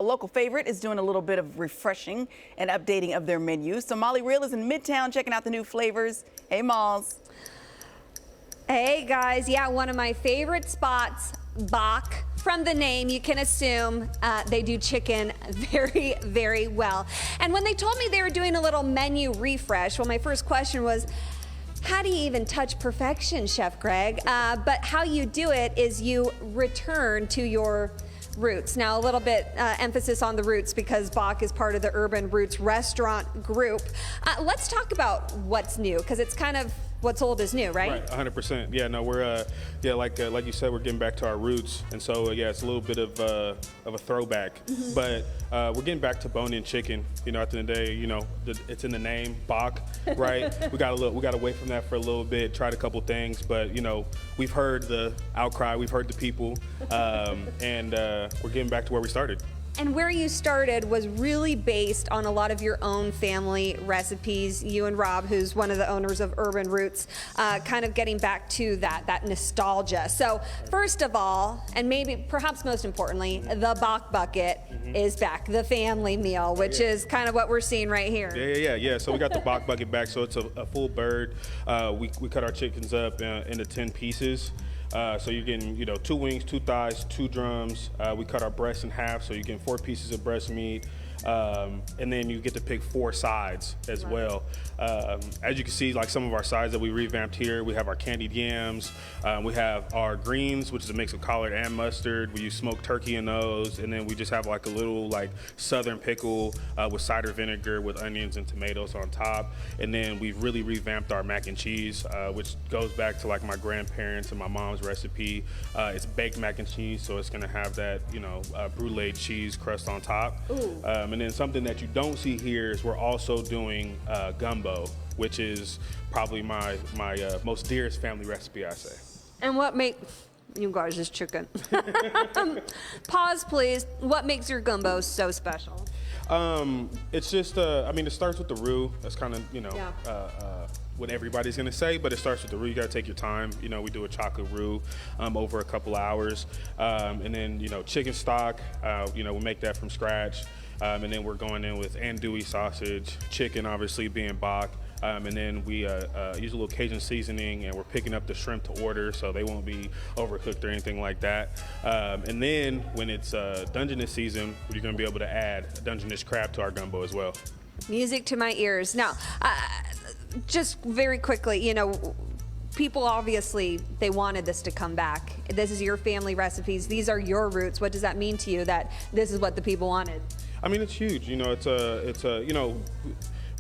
A local favorite is doing a little bit of refreshing and updating of their menu. So Molly Real is in Midtown checking out the new flavors. Hey, Malls. Hey guys, yeah, one of my favorite spots, Bawk. From the name, you can assume they do chicken very, very well. And when they told me they were doing a little menu refresh, well, my first question was, how do you even touch perfection, Chef Greg? But how you do it is you return to your roots. Now, a little bit emphasis on the roots because Bawk is part of the Urban Roots restaurant group. Let's talk about what's new, because it's kind of what's old is new, right? Right, 100%. Yeah, no, we're like you said, we're getting back to our roots, and so yeah, it's a little bit of a throwback, but we're getting back to bone-in chicken. You know, at the end of the day, you know, it's in the name, Bawk, right? we got away from that for a little bit, tried a couple things, but you know, we've heard the outcry, we've heard the people, and we're getting back to where we started. And where you started was really based on a lot of your own family recipes. You and Rob, who's one of the owners of Urban Roots, kind of getting back to that nostalgia. So first of all, and maybe perhaps most importantly, the Bawk bucket is back, the family meal, which is kind of what we're seeing right here. Yeah. So we got the Bawk bucket back. So it's a full bird. We cut our chickens up into 10 pieces. So you're getting, you know, 2 wings, 2 thighs, 2 drums. We cut our breasts in half, so you're getting 4 pieces of breast meat. And then you get to pick 4 sides as well. As you can see, like some of our sides that we revamped here, we have our candied yams. We have our greens, which is a mix of collard and mustard. We use smoked turkey in those. And then we just have like a little like southern pickle with cider vinegar with onions and tomatoes on top. And then we've really revamped our mac and cheese, which goes back to like my grandparents and my mom's recipe. It's baked mac and cheese, so it's gonna have that, you know, brulee cheese crust on top. And then something that you don't see here is we're also doing gumbo, which is probably my most dearest family recipe, I say. And what makes you guys is chicken? Pause, please. What makes your gumbo so special? It's just, I mean, it starts with the roux. That's kind of, you know, what everybody's gonna say, but it starts with the roux. You gotta take your time. You know, we do a chocolate roux over a couple hours. And then, you know, chicken stock, you know, we make that from scratch. And then we're going in with andouille sausage, chicken obviously being Bawk. And then we use a little Cajun seasoning, and we're picking up the shrimp to order, so they won't be overcooked or anything like that. And then when it's Dungeness season, you're gonna be able to add Dungeness crab to our gumbo as well. Music to my ears. Now, just very quickly, you know, people obviously, they wanted this to come back. This is your family recipes. These are your roots. What does that mean to you that this is what the people wanted? I mean, it's huge. You know, it's a you know,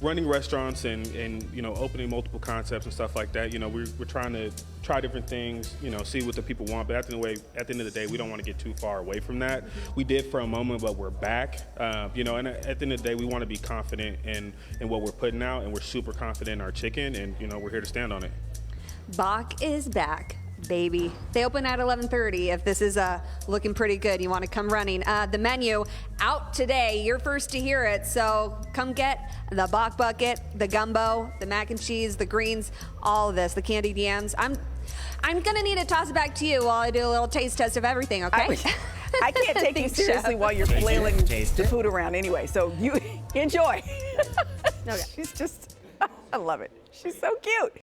running restaurants and you know, opening multiple concepts and stuff like that. You know, we're trying to try different things. You know, see what the people want. But at the end of the day, we don't want to get too far away from that. We did for a moment, but we're back. You know, and at the end of the day, we want to be confident in what we're putting out, and we're super confident in our chicken, and you know, we're here to stand on it. Bawk is back, baby. They open at 11:30. If this is looking pretty good, you want to come running. The menu out today. You're first to hear it, so come get the Bawk bucket, the gumbo, the mac and cheese, the greens, all of this, the candied yams. I'm gonna need to toss it back to you while I do a little taste test of everything. Okay? I can't take you seriously while you're flailing the food around anyway. So you enjoy. Okay. She's just, I love it. She's so cute.